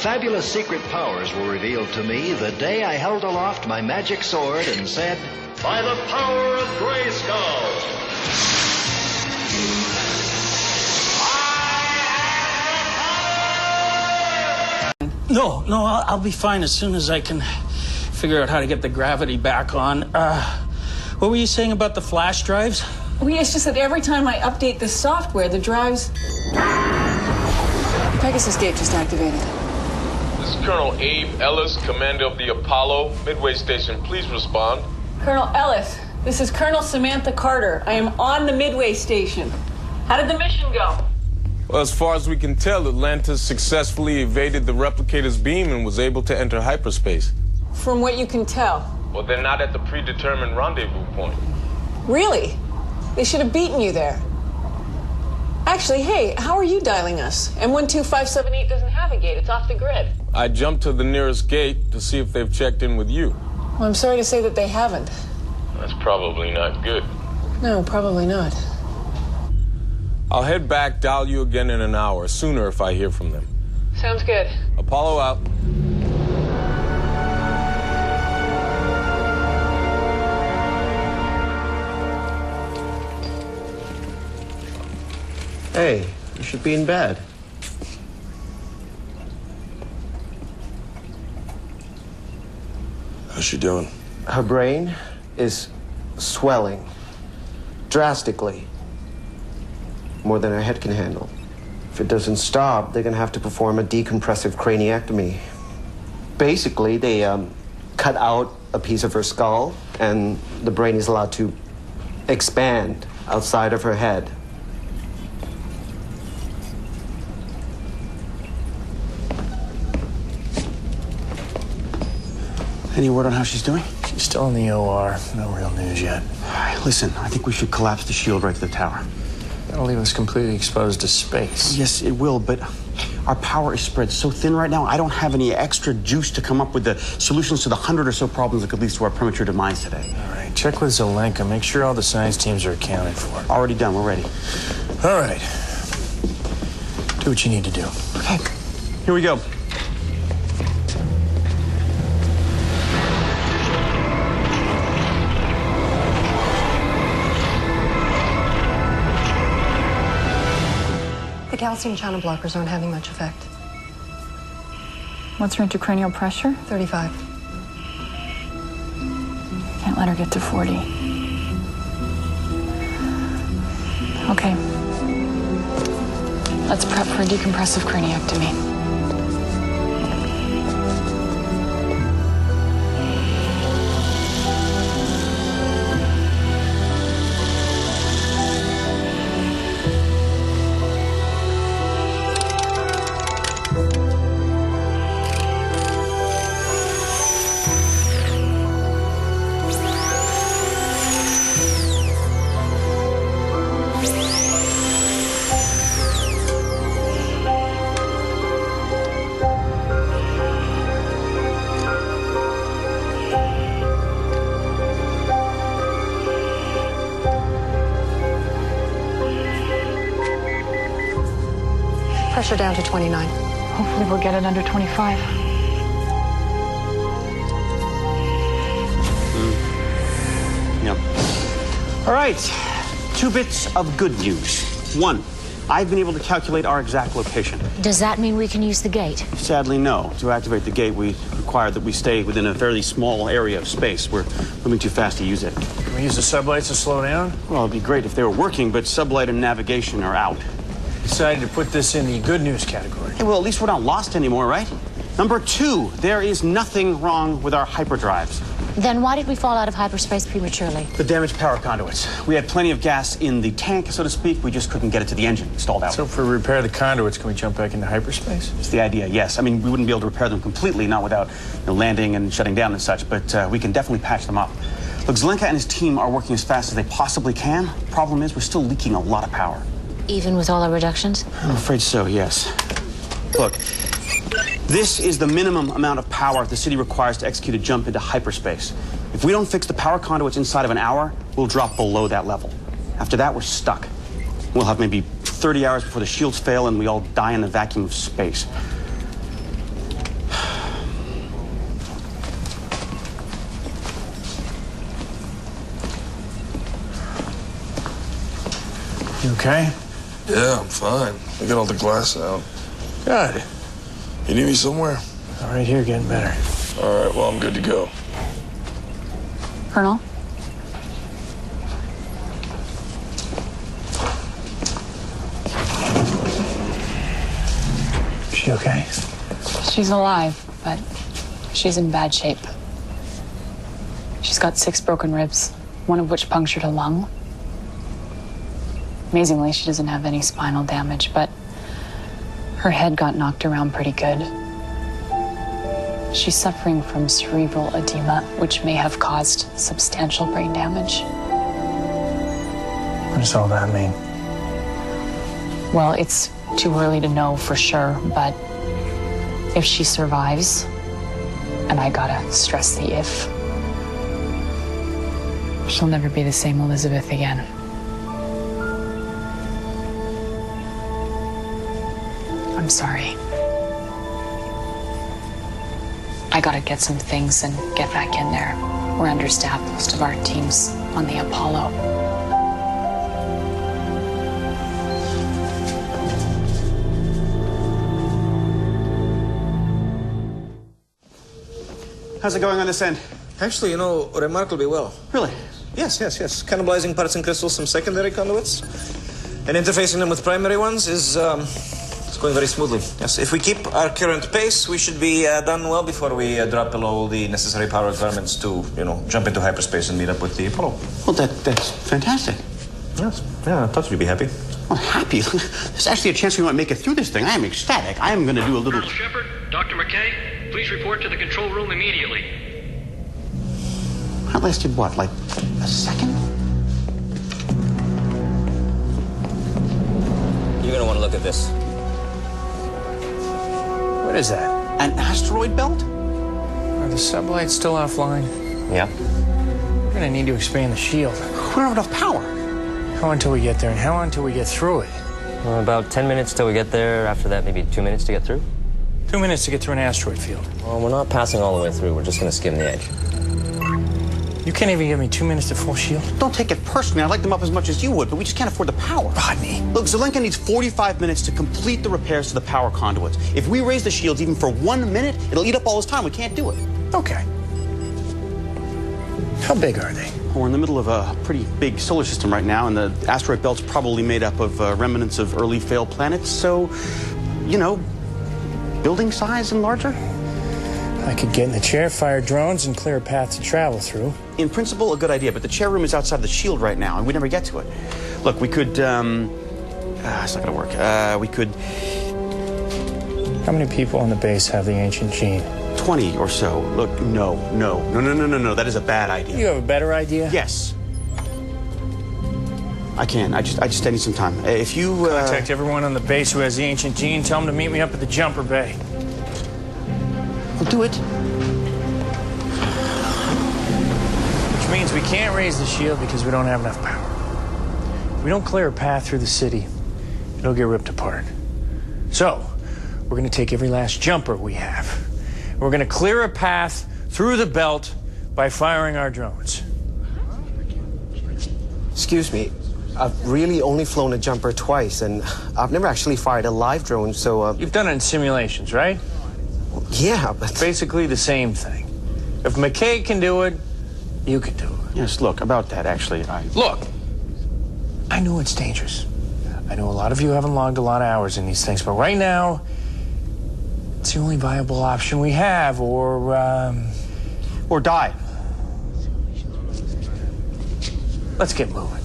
fabulous secret powers were revealed to me the day I held aloft my magic sword and said, "By the power of Grayskull!" No, I'll be fine as soon as I can figure out how to get the gravity back on. What were you saying about the flash drives? Well, it's just that every time I update the software, the drives... Pegasus gate just activated. This is Colonel Abe Ellis, commander of the Apollo Midway Station. Please respond. Colonel Ellis, this is Colonel Samantha Carter. I am on the Midway Station. How did the mission go? Well, as far as we can tell, Atlantis successfully evaded the replicator's beam and was able to enter hyperspace. From what you can tell. Well, they're not at the predetermined rendezvous point. Really? They should have beaten you there. Actually, hey, how are you dialing us? M12578 doesn't have a gate. It's off the grid. I jumped to the nearest gate to see if they've checked in with you. Well, I'm sorry to say that they haven't. That's probably not good. No, probably not. I'll head back, dial you again in an hour, sooner if I hear from them. Sounds good. Apollo out. Hey, you should be in bed. How's she doing? Her brain is swelling drastically. More than her head can handle. If it doesn't stop, they're gonna have to perform a decompressive craniectomy. Basically, they cut out a piece of her skull, and the brain is allowed to expand outside of her head. Any word on how she's doing? She's still in the OR. No real news yet. Listen, I think we should collapse the shield right to the tower. That'll leave us completely exposed to space. Yes, it will, but our power is spread so thin right now, I don't have any extra juice to come up with the solutions to the 100 or so problems that could lead to our premature demise today. All right, check with Zelenka. Make sure all the science teams are accounted for. Already done. We're ready. All right. Do what you need to do. Okay. Here we go. The calcium channel blockers aren't having much effect. What's her intracranial pressure? 35. Can't let her get to 40. Okay. Let's prep for a decompressive craniectomy. Pressure down to 29. Hopefully we'll get it under 25. Yep. All right. 2 bits of good news. 1, I've been able to calculate our exact location. Does that mean we can use the gate? Sadly, no. To activate the gate, we require that we stay within a fairly small area of space. We're moving too fast to use it. Can we use the sublights to slow down? Well, it'd be great if they were working, but sublight and navigation are out. Decided to put this in the good news category. Hey, well, at least we're not lost anymore, right? Number 2, there is nothing wrong with our hyperdrives. Then why did we fall out of hyperspace prematurely? The damaged power conduits. We had plenty of gas in the tank, so to speak. We just couldn't get it to the engine. Stalled out. So for repair the conduits, can we jump back into hyperspace? It's the idea, yes. I mean, we wouldn't be able to repair them completely, not without landing and shutting down and such, but we can definitely patch them up. Look, Zelenka and his team are working as fast as they possibly can. Problem is, we're still leaking a lot of power. Even with all our reductions? I'm afraid so, yes. Look, this is the minimum amount of power the city requires to execute a jump into hyperspace. If we don't fix the power conduits inside of an hour, we'll drop below that level. After that, we're stuck. We'll have maybe 30 hours before the shields fail and we all die in the vacuum of space. You okay? Yeah, I'm fine. I got all the glass out. Good. You need me somewhere? All right, here, getting better. All right, well, I'm good to go. Colonel? Is she okay? She's alive, but she's in bad shape. She's got 6 broken ribs, one of which punctured a lung. Amazingly, she doesn't have any spinal damage, but her head got knocked around pretty good. She's suffering from cerebral edema, which may have caused substantial brain damage. What does all that mean? Well, it's too early to know for sure, but if she survives, and I gotta stress the if, she'll never be the same Elizabeth again. I'm sorry. I gotta get some things and get back in there. We're understaffed, most of our teams on the Apollo. How's it going on this end? Actually, you know, remarkably well. Really? Yes. Cannibalizing parts and crystals from secondary conduits and interfacing them with primary ones is it's going very smoothly. Yes, if we keep our current pace, we should be done well before we drop below the necessary power requirements to, you know, jump into hyperspace and meet up with the Apollo. Well, that's fantastic. Yes. Yeah, I thought you'd be happy. Well, happy? There's actually a chance we might make it through this thing. I am ecstatic. I am going to do a little... Colonel Shepard, Dr. McKay, please report to the control room immediately. That lasted, what, like a second? You're going to want to look at this. What is that? An asteroid belt? Are the sublights still offline? Yeah. We're going to need to expand the shield. We don't have enough power. How long until we get there, and how long until we get through it? About 10 minutes till we get there. After that, maybe 2 minutes to get through. 2 minutes to get through an asteroid field. Well, we're not passing all the way through. We're just going to skim the edge. You can't even give me 2 minutes to full shield? Don't take it personally. I'd like them up as much as you would, but we just can't afford the power. Rodney. Look, Zelenka needs 45 minutes to complete the repairs to the power conduits. If we raise the shields even for 1 minute, it'll eat up all his time. We can't do it. Okay. How big are they? We're in the middle of a pretty big solar system right now, and the asteroid belt's probably made up of remnants of early failed planets, so, you know, building size and larger. I could get in the chair, fire drones, and clear a path to travel through. In principle, a good idea, but the chair room is outside the shield right now, and we never get to it. Look, we could, it's not gonna work. We could... How many people on the base have the ancient gene? 20 or so. Look, no. That is a bad idea. You have a better idea? Yes. I can. I just need some time. If you contact everyone on the base who has the ancient gene, tell them to meet me up at the jumper bay. We'll do it. Which means we can't raise the shield because we don't have enough power. If we don't clear a path through the city, it'll get ripped apart. So, we're going to take every last jumper we have. We're going to clear a path through the belt by firing our drones. Excuse me. I've really only flown a jumper twice, and I've never actually fired a live drone, so... You've done it in simulations, right? Yeah, but... Basically the same thing. If McKay can do it, you can do it. Yes, look, about that, actually, Look! I know it's dangerous. I know a lot of you haven't logged a lot of hours in these things, but right now, it's the only viable option we have, or die. Let's get moving.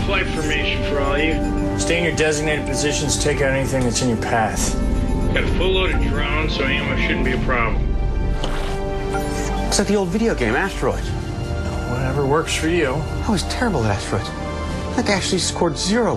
Flight formation for all you. Stay in your designated positions, take out anything that's in your path. Got a full load of drones, so ammo shouldn't be a problem. It's like the old video game, Asteroids. Whatever works for you. I was terrible at Asteroids. I think I actually scored 0.